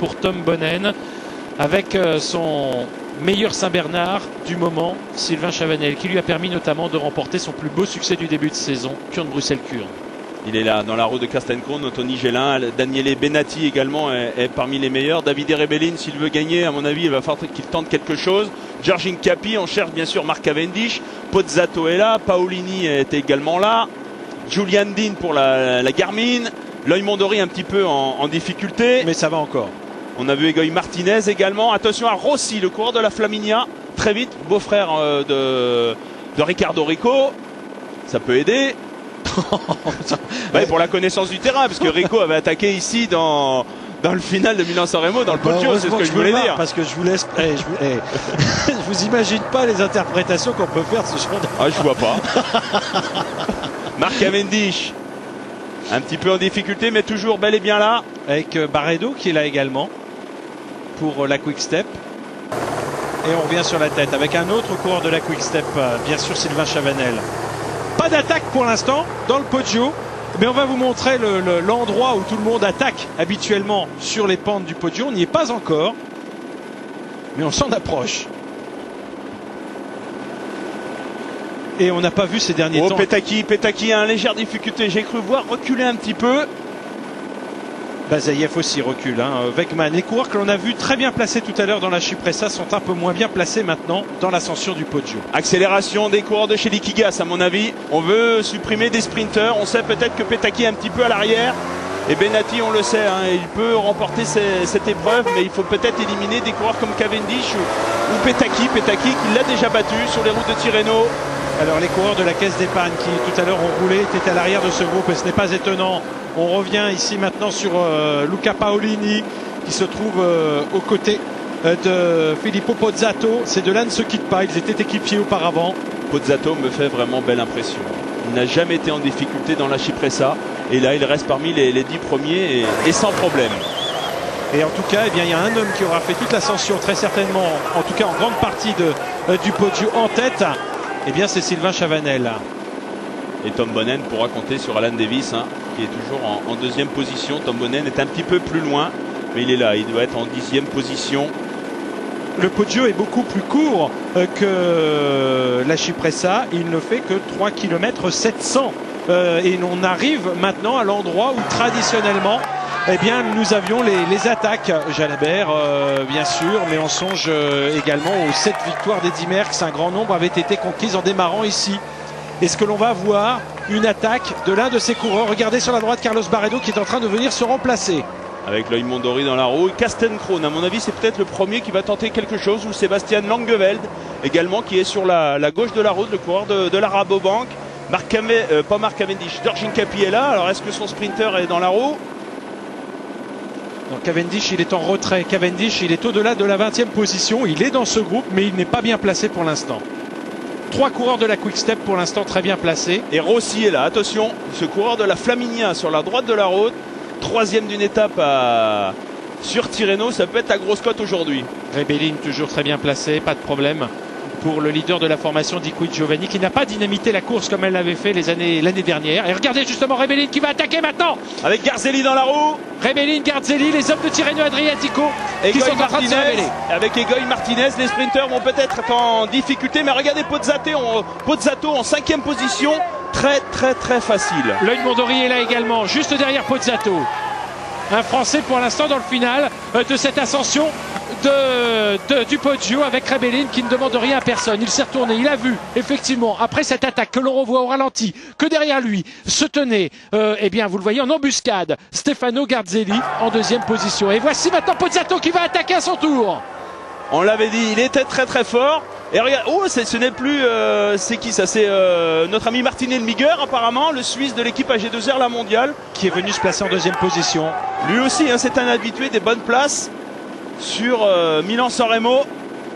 pour Tom Bonnen avec son meilleur Saint-Bernard du moment, Sylvain Chavanel, qui lui a permis notamment de remporter son plus beau succès du début de saison, Kurn-Bruxelles-Kurn. Il est là dans la route de Castencron, Tony Gélin, Daniele Benatti également est parmi les meilleurs. Davide Rebellin, s'il veut gagner, à mon avis, il va falloir qu'il tente quelque chose. Georgin Capi, on cherche bien sûr Mark Cavendish. Pozzato est là, Paolini est également là. Julian Dean pour la Garmin. Loïc Mondori un petit peu en difficulté. Mais ça va encore. On a vu Egoy Martinez également. Attention à Rossi, le coureur de la Flaminia. Très vite, beau-frère de Ricardo Rico. Ça peut aider. Ouais, pour la connaissance du terrain, parce que Rico avait attaqué ici dans le final de Milan-San Remo, dans le Poggio, c'est ce que je voulais dire. Parce que je vous laisse. Je vous imagine pas les interprétations qu'on peut faire de ce genre de... Ah, je vois pas. Mark Cavendish, un petit peu en difficulté, mais toujours bel et bien là. Avec Barredo qui est là également pour la Quick Step. Et on revient sur la tête avec un autre coureur de la Quick Step, bien sûr Sylvain Chavanel. Pas d'attaque pour l'instant dans le Poggio, mais on va vous montrer l'endroit où tout le monde attaque habituellement sur les pentes du Poggio. On n'y est pas encore, mais on s'en approche. Et on n'a pas vu ces derniers temps. Petaki a une légère difficulté. J'ai cru voir reculer un petit peu. Bazayev aussi recule. Wegman, les coureurs que l'on a vu très bien placés tout à l'heure dans la Cipressa sont un peu moins bien placés maintenant dans l'ascension du Poggio. Accélération des coureurs de chez Liquigas, à mon avis. On veut supprimer des sprinteurs. On sait peut-être que Petaki est un petit peu à l'arrière. Et Benatti, on le sait, il peut remporter cette épreuve, mais il faut peut-être éliminer des coureurs comme Cavendish ou Petaki qui l'a déjà battu sur les routes de Tirreno. Alors les coureurs de la Caisse d'épargne qui tout à l'heure ont roulé étaient à l'arrière de ce groupe et ce n'est pas étonnant. On revient ici maintenant sur Luca Paolini qui se trouve aux côtés de Filippo Pozzato. Ces deux-là ne se quittent pas, ils étaient équipiers auparavant. Pozzato me fait vraiment belle impression. Il n'a jamais été en difficulté dans la Cipressa et là il reste parmi les 10 premiers et sans problème. Et en tout cas, il y a un homme qui aura fait toute l'ascension très certainement, en tout cas en grande partie du Poggio en tête. Eh bien c'est Sylvain Chavanel. Et Tom Bonnen pourra compter sur Alan Davis, qui est toujours en deuxième position. Tom Bonnen est un petit peu plus loin, mais il est là, il doit être en 10e position. Le Poggio est beaucoup plus court que la Cipressa, il ne fait que 3 km 700. Et on arrive maintenant à l'endroit où traditionnellement, eh bien, nous avions les attaques. Jalabert, bien sûr, mais on songe également aux 7 victoires d'Eddy Merckx. Un grand nombre avait été conquises en démarrant ici. Est-ce que l'on va voir une attaque de l'un de ces coureurs? Regardez sur la droite Carlos Barredo qui est en train de venir se remplacer. Avec Loïc Mondori dans la roue. Castencron, à mon avis, c'est peut-être le premier qui va tenter quelque chose. Ou Sébastien Langeveld, également, qui est sur la gauche de la route, le coureur de la Rabobank. Pas Mark Cavendish, Georgin Capi est là. Alors, est-ce que son sprinter est dans la roue? Donc Cavendish, il est en retrait. Cavendish, il est au-delà de la 20e position. Il est dans ce groupe, mais il n'est pas bien placé pour l'instant. 3 coureurs de la Quick Step pour l'instant très bien placés. Et Rossi est là, attention, ce coureur de la Flaminia sur la droite de la route, 3e d'une étape sur Tirreno, ça peut être la grosse cote aujourd'hui. Rebellin toujours très bien placé, pas de problème pour le leader de la formation Diquit Giovanni qui n'a pas dynamité la course comme elle l'avait fait l'année dernière. Et regardez justement Rebellin qui va attaquer maintenant avec Garzelli dans la roue. Rebellin, Garzelli, les hommes de Tirreno Adriatico qui sont en train de se révéler. Avec Egoy Martinez, les sprinteurs vont peut-être être en difficulté, mais regardez Pozzato en 5e position, très facile. Loïc Mondori est là également, juste derrière Pozzato. Un Français pour l'instant dans le final de cette ascension du Poggio avec Rebellin qui ne demande rien à personne. Il s'est retourné, il a vu effectivement après cette attaque que l'on revoit au ralenti que derrière lui se tenait, eh bien vous le voyez en embuscade, Stefano Garzelli en 2e position. Et voici maintenant Pozzato qui va attaquer à son tour. On l'avait dit, il était très fort. Et regarde, ce n'est plus, c'est qui ça? C'est notre ami Martin Elmiger apparemment, le Suisse de l'équipe AG2R la mondiale, qui est venu se placer en 2e position. Lui aussi, c'est un habitué des bonnes places sur Milan-San Remo,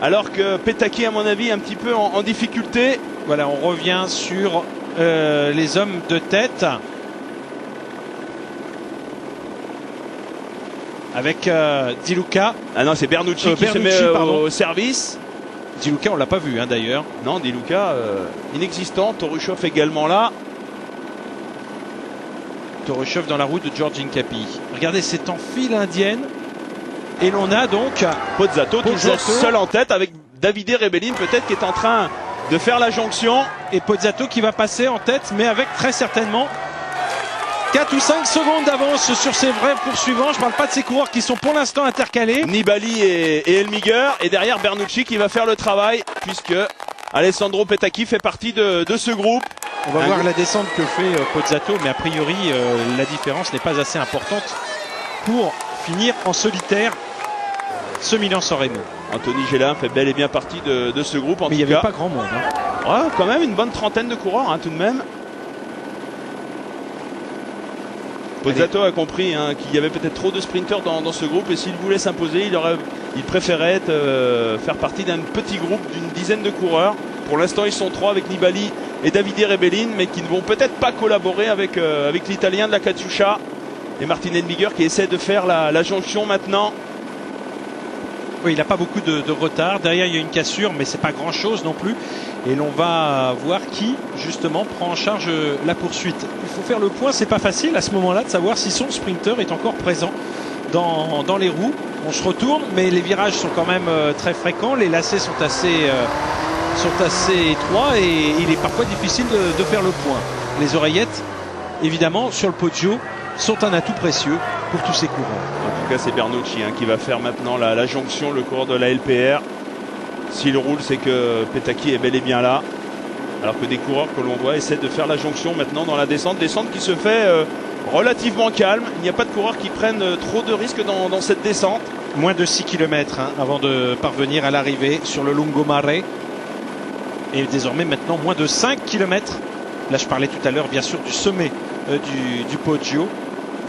alors que Petaki à mon avis un petit peu en difficulté. Voilà, on revient sur les hommes de tête avec Di Luca. Ah non, c'est Bernucci qui se met au service. Di Luca, on l'a pas vu d'ailleurs. Non, Di Luca inexistant. Torushoff également là. Torushoff dans la route de Georgin Capi. Regardez, c'est en file indienne. Et l'on a donc Pozzato toujours seul en tête avec Davide Rebellin peut-être qui est en train de faire la jonction. Et Pozzato qui va passer en tête, mais avec très certainement 4 ou 5 secondes d'avance sur ses vrais poursuivants. Je ne parle pas de ces coureurs qui sont pour l'instant intercalés. Nibali et Elmiger. Et derrière Bernucci qui va faire le travail puisque Alessandro Petacchi fait partie de ce groupe. On va voir la descente que fait Pozzato, mais a priori la différence n'est pas assez importante pour finir en solitaire ce Milan-San Remo. Anthony Gélin fait bel et bien partie de ce groupe. Mais il n'y avait pas grand monde. Hein. Ouais, quand même une bonne trentaine de coureurs hein, tout de même. Pozzato a compris hein, qu'il y avait peut-être trop de sprinteurs dans ce groupe et s'il voulait s'imposer, il préférait faire partie d'un petit groupe d'une dizaine de coureurs. Pour l'instant, ils sont 3 avec Nibali et Davide Rebellin, mais qui ne vont peut-être pas collaborer avec l'Italien de la Katusha et Martin Elmiger qui essaie de faire la jonction maintenant. Oui, il n'a pas beaucoup de retard. Derrière, il y a une cassure, mais c'est pas grand-chose non plus. Et l'on va voir qui, justement, prend en charge la poursuite. Il faut faire le point, c'est pas facile à ce moment-là de savoir si son sprinter est encore présent dans les roues. On se retourne, mais les virages sont quand même très fréquents. Les lacets sont assez étroits et il est parfois difficile de faire le point. Les oreillettes, évidemment, sur le Poggio, sont un atout précieux pour tous ces coureurs. En tout cas, c'est Bernucci hein, qui va faire maintenant la jonction, le coureur de la LPR. S'il roule, c'est que Petacchi est bel et bien là. Alors que des coureurs que l'on voit essaient de faire la jonction maintenant dans la descente. Descente qui se fait relativement calme. Il n'y a pas de coureurs qui prennent trop de risques dans cette descente. Moins de 6 km hein, avant de parvenir à l'arrivée sur le Lungomare. Et désormais maintenant moins de 5 km. Là je parlais tout à l'heure bien sûr du sommet du Poggio.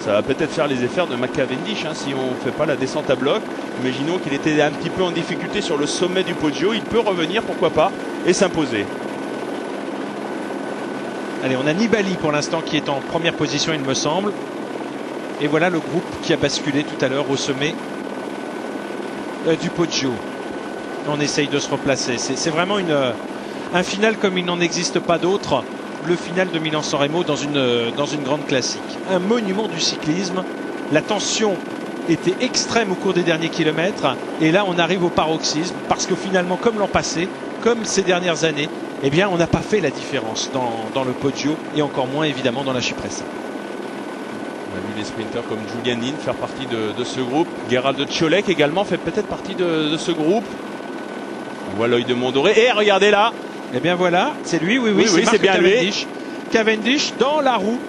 Ça va peut-être faire les effets de Cavendish hein, si on ne fait pas la descente à bloc. Imaginons qu'il était un petit peu en difficulté sur le sommet du Poggio. Il peut revenir, pourquoi pas, et s'imposer. Allez, on a Nibali pour l'instant qui est en première position, il me semble. Et voilà le groupe qui a basculé tout à l'heure au sommet du Poggio. On essaye de se replacer. C'est vraiment un final comme il n'en existe pas d'autre. Le final de Milan-San Remo dans une grande classique. Un monument du cyclisme. La tension était extrême au cours des derniers kilomètres. Et là, on arrive au paroxysme. Parce que finalement, comme l'an passé, comme ces dernières années, eh bien, on n'a pas fait la différence dans le Poggio. Et encore moins, évidemment, dans la Cipressa. On a vu les sprinters comme Julian Hind faire partie de ce groupe. Gerald Ciolek également fait peut-être partie de ce groupe. On voit l'œil de Mondoré. Et regardez là. Eh bien voilà, c'est lui, oui, c'est bien Cavendish. Lui. Cavendish dans la roue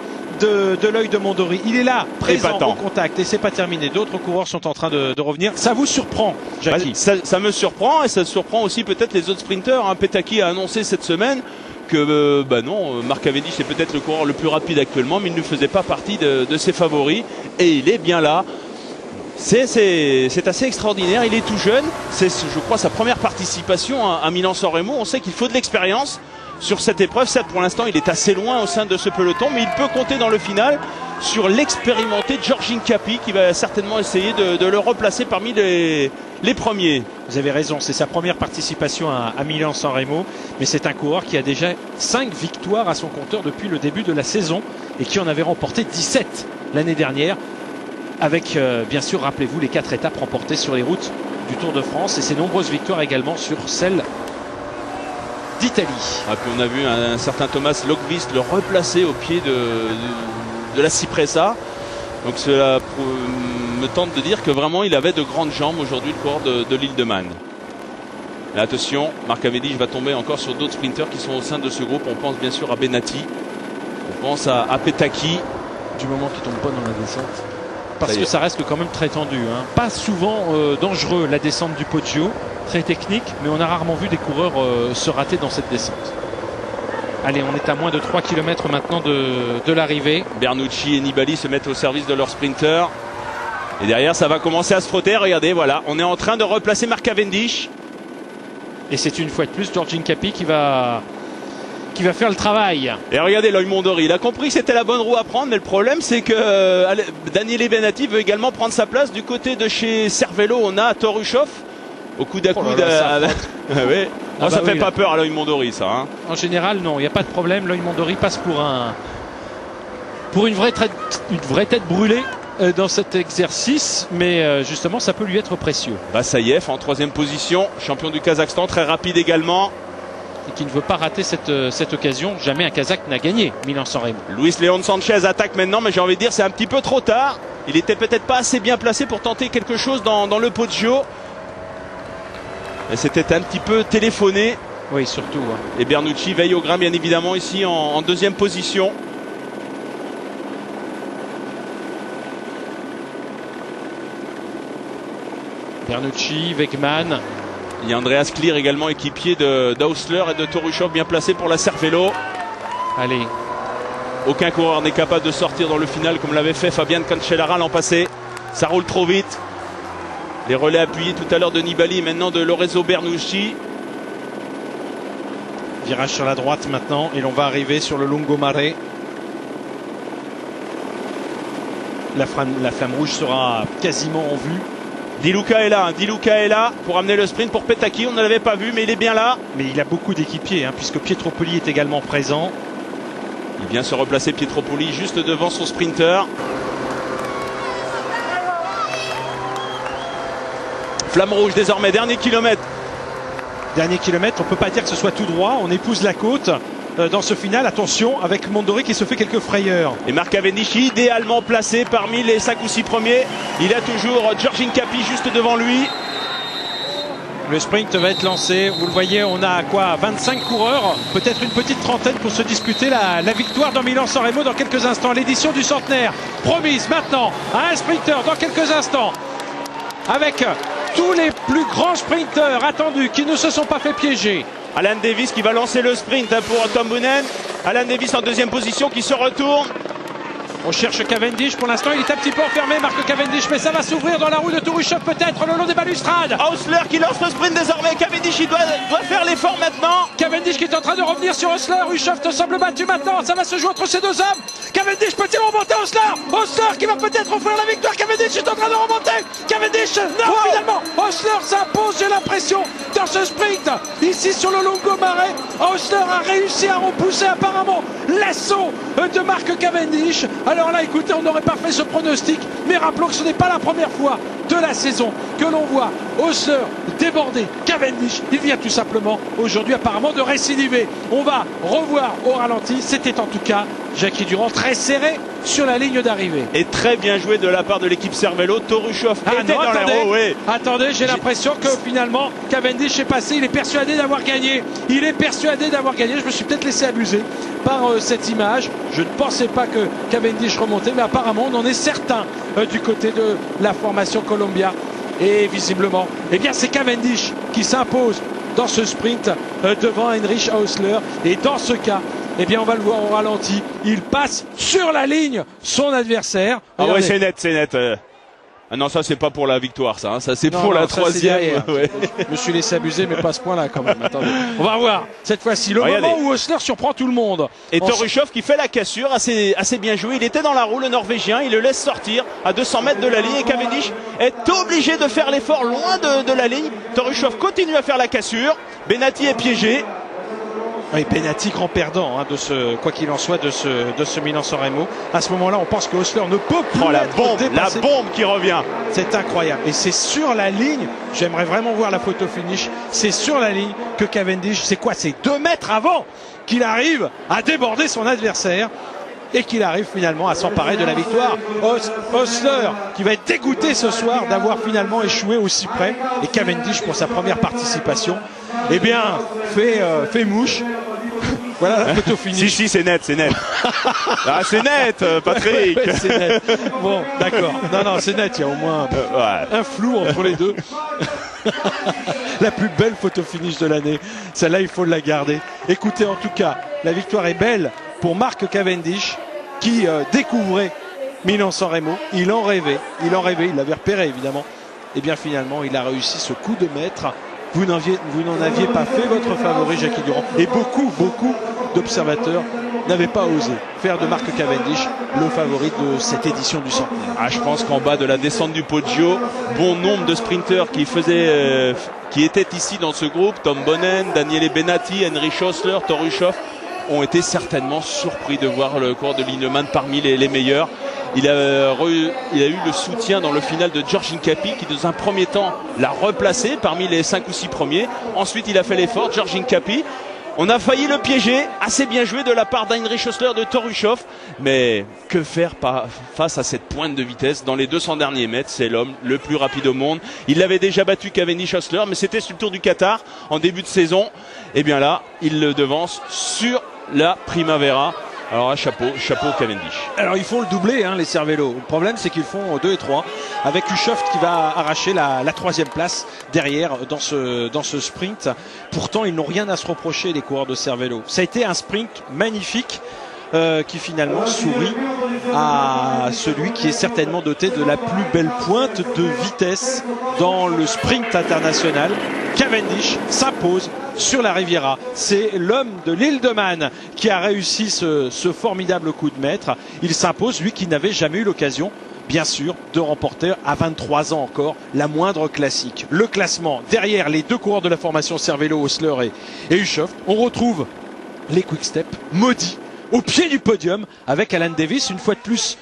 de l'œil de Mondori. Il est là, présent, au contact, et c'est pas terminé. D'autres coureurs sont en train de revenir. Ça vous surprend, Jackie? Ça me surprend, et ça surprend aussi peut-être les autres sprinteurs. Hein. Petacchi a annoncé cette semaine que non, Marc Cavendish est peut-être le coureur le plus rapide actuellement, mais il ne faisait pas partie de ses favoris, et il est bien là. C'est assez extraordinaire, il est tout jeune, c'est je crois sa première participation à Milan-San Remo. On sait qu'il faut de l'expérience sur cette épreuve. Certes, pour l'instant il est assez loin au sein de ce peloton, mais il peut compter dans le final sur l'expérimenté Giorgio Capi qui va certainement essayer de le replacer parmi les premiers. Vous avez raison, c'est sa première participation à Milan-San Remo, mais c'est un coureur qui a déjà 5 victoires à son compteur depuis le début de la saison et qui en avait remporté 17 l'année dernière. Avec bien sûr, rappelez-vous, les 4 étapes remportées sur les routes du Tour de France et ses nombreuses victoires également sur celle d'Italie. Ah, puis on a vu un certain Thomas Löfqvist le replacer au pied de la Cipressa. Donc cela me tente de dire que vraiment il avait de grandes jambes aujourd'hui, le coureur de l'île de Man. Et attention, Marc Cavendish va tomber encore sur d'autres sprinteurs qui sont au sein de ce groupe. On pense bien sûr à Benatti, on pense à Petacchi. Du moment qu'il ne tombe pas dans la descente. Parce que ça reste quand même très tendu. Hein. Pas souvent dangereux la descente du Poggio, très technique, mais on a rarement vu des coureurs se rater dans cette descente. Allez, on est à moins de 3 km maintenant de l'arrivée. Bernucci et Nibali se mettent au service de leur sprinter. Et derrière, ça va commencer à se frotter. Regardez, voilà, on est en train de replacer Marc Cavendish. Et c'est une fois de plus Giorgio Capi qui va faire le travail. Et regardez l'œil Mondori, il a compris que c'était la bonne roue à prendre, mais le problème c'est que Daniele Benatti veut également prendre sa place. Du côté de chez Cervélo, on a Torushov au coude à coude. Ça fait pas peur à l'œil Mondori, ça. Hein. En général, non, il n'y a pas de problème. L'œil Mondori passe pour une vraie tête brûlée. dans cet exercice, mais justement ça peut lui être précieux. Bassaïev en 3e position, champion du Kazakhstan, très rapide également. Et qui ne veut pas rater cette occasion. Jamais un Kazakh n'a gagné Milan-San Remo. Luis Leon Sanchez attaque maintenant, mais j'ai envie de dire c'est un petit peu trop tard. Il était peut-être pas assez bien placé pour tenter quelque chose dans le Poggio. Et c'était un petit peu téléphoné. Oui, surtout. Hein. Et Bernucci veille au grain, bien évidemment, ici en 2e position. Bernucci, Wegman. Il y a Andreas Klier également, équipier d'Hausler et de Torushov, bien placé pour la Cervélo. Allez. Aucun coureur n'est capable de sortir dans le final comme l'avait fait Fabian Cancellara l'an passé. Ça roule trop vite. Les relais appuyés tout à l'heure de Nibali, maintenant de Lorenzo Bernucci. Virage sur la droite maintenant et l'on va arriver sur le Lungomare. La flamme rouge sera quasiment en vue. Di Luca est là, pour amener le sprint pour Petacchi. On ne l'avait pas vu, mais il est bien là. Mais il a beaucoup d'équipiers, hein, puisque Pietropoli est également présent. Il vient se replacer, Pietropoli, juste devant son sprinter. Flamme rouge désormais, dernier kilomètre. Dernier kilomètre, on ne peut pas dire que ce soit tout droit. On épouse la côte dans ce final. Attention, avec Mondori qui se fait quelques frayeurs. Et Marc Cavendish idéalement placé parmi les 5 ou 6 premiers. Il a toujours Georgin Capi juste devant lui. Le sprint va être lancé. Vous le voyez, on a quoi, 25 coureurs, peut-être une petite trentaine pour se disputer la victoire dans Milan-San Remo dans quelques instants. L'édition du centenaire promise maintenant à un sprinter dans quelques instants. Avec tous les plus grands sprinteurs attendus qui ne se sont pas fait piéger. Alan Davis qui va lancer le sprint pour Tom Boonen. Alan Davis en 2e position qui se retourne. On cherche Cavendish, pour l'instant il est un petit peu enfermé, Marc Cavendish, mais ça va s'ouvrir dans la roue de Torushov peut-être le long des balustrades. Hausler qui lance le sprint désormais, Cavendish il doit faire l'effort maintenant. Cavendish qui est en train de revenir sur Hausler, Rushov te semble battu maintenant, ça va se jouer entre ces deux hommes. Cavendish peut-il remonter Hausler qui va peut-être offrir la victoire, Cavendish est en train de remonter. Cavendish, non finalement, Hausler s'impose, j'ai l'impression, dans ce sprint, ici sur le Lungomare. Hausler a réussi à repousser apparemment l'assaut de Marc Cavendish. Alors là, écoutez, on n'aurait pas fait ce pronostic, mais rappelons que ce n'est pas la première fois de la saison que l'on voit Hausler déborder Cavendish. Il vient tout simplement aujourd'hui apparemment de récidiver. On va revoir au ralenti. C'était en tout cas Jackie Durand très serré sur la ligne d'arrivée. Et très bien joué de la part de l'équipe Cervélo. Torushov était dans les roues. Oui. Attendez, j'ai l'impression que finalement Cavendish est passé. Il est persuadé d'avoir gagné. Je me suis peut-être laissé abuser par cette image. Je ne pensais pas que Cavendish remontait, mais apparemment on en est certain du côté de la formation Columbia. Et visiblement, eh bien c'est Cavendish qui s'impose dans ce sprint devant Heinrich Hausler. Et dans ce cas, eh bien on va le voir au ralenti. Il passe sur la ligne son adversaire. Ah oui, c'est net. Ah non, ça c'est pas pour la victoire, ça. Ça c'est pour la 3e. Ouais. Je me suis laissé abuser, mais pas à ce point-là quand même. Attendez. On va voir cette fois-ci le moment où Hausler surprend tout le monde. Et Torushov qui fait la cassure, assez bien joué. Il était dans la roue, le Norvégien. Il le laisse sortir à 200 mètres de la ligne. Et Cavendish est obligé de faire l'effort loin de la ligne. Torushov continue à faire la cassure. Benatti est piégé. Oui, Benatti grand perdant quoi qu'il en soit de ce Milan-San Remo. À ce moment-là, on pense que Hausler ne peut plus la bombe qui revient. C'est incroyable. Et c'est sur la ligne, j'aimerais vraiment voir la photo finish. C'est sur la ligne que Cavendish, c'est 2 mètres avant qu'il arrive à déborder son adversaire. Et qu'il arrive finalement à s'emparer de la victoire. Hausler qui va être dégoûté ce soir d'avoir finalement échoué aussi près. Et Cavendish pour sa première participation, eh bien fait mouche. Voilà la photo finie. Si, c'est net. Ah, c'est net, Patrick. Ouais, c'est net. Bon, d'accord. Non, c'est net. Il y a au moins un flou entre les deux. La plus belle photo finish de l'année. Celle-là, il faut la garder. Écoutez, en tout cas, la victoire est belle pour Marc Cavendish qui découvrait Milan-San Remo. Il en rêvait, il l'avait repéré évidemment. Et bien finalement, il a réussi ce coup de maître. Vous n'en aviez pas fait votre favori, Jackie Durand. Et beaucoup d'observateurs n'avaient pas osé faire de Marc Cavendish le favori de cette édition du centenaire. Ah, je pense qu'en bas de la descente du Poggio, bon nombre de sprinteurs qui étaient ici dans ce groupe, Tom Boonen, Daniele Benatti, Heinrich Hausler, Torushov, ont été certainement surpris de voir le coureur de Lindemann parmi les meilleurs. Il a eu le soutien dans le final de Georgin Capi qui dans un premier temps l'a replacé parmi les 5 ou 6 premiers. Ensuite il a fait l'effort, Georgin Capi. On a failli le piéger, assez bien joué de la part d'Heinrich Hössler de Torushov. Mais que faire face à cette pointe de vitesse dans les 200 derniers mètres? C'est l'homme le plus rapide au monde. Il avait déjà battu Cavendish Hössler, mais c'était sur le Tour du Qatar en début de saison. Et bien là, il le devance sur la Primavera. Alors là, chapeau Cavendish. Alors ils font le doublé, les Cervélo. Le problème c'est qu'ils font 2 et 3 avec Hushovd qui va arracher la 3e place derrière dans ce sprint. Pourtant ils n'ont rien à se reprocher, les coureurs de Cervélo. Ça a été un sprint magnifique qui finalement sourit à celui qui est certainement doté de la plus belle pointe de vitesse dans le sprint international. Cavendish s'impose sur la Riviera. C'est l'homme de l'île de Man qui a réussi ce formidable coup de maître. Il s'impose, lui qui n'avait jamais eu l'occasion, bien sûr, de remporter à 23 ans encore la moindre classique. Le classement derrière les 2 coureurs de la formation Cervélo, Hössler et Hushovd. On retrouve les Quick Step maudits au pied du podium avec Alan Davis une fois de plus.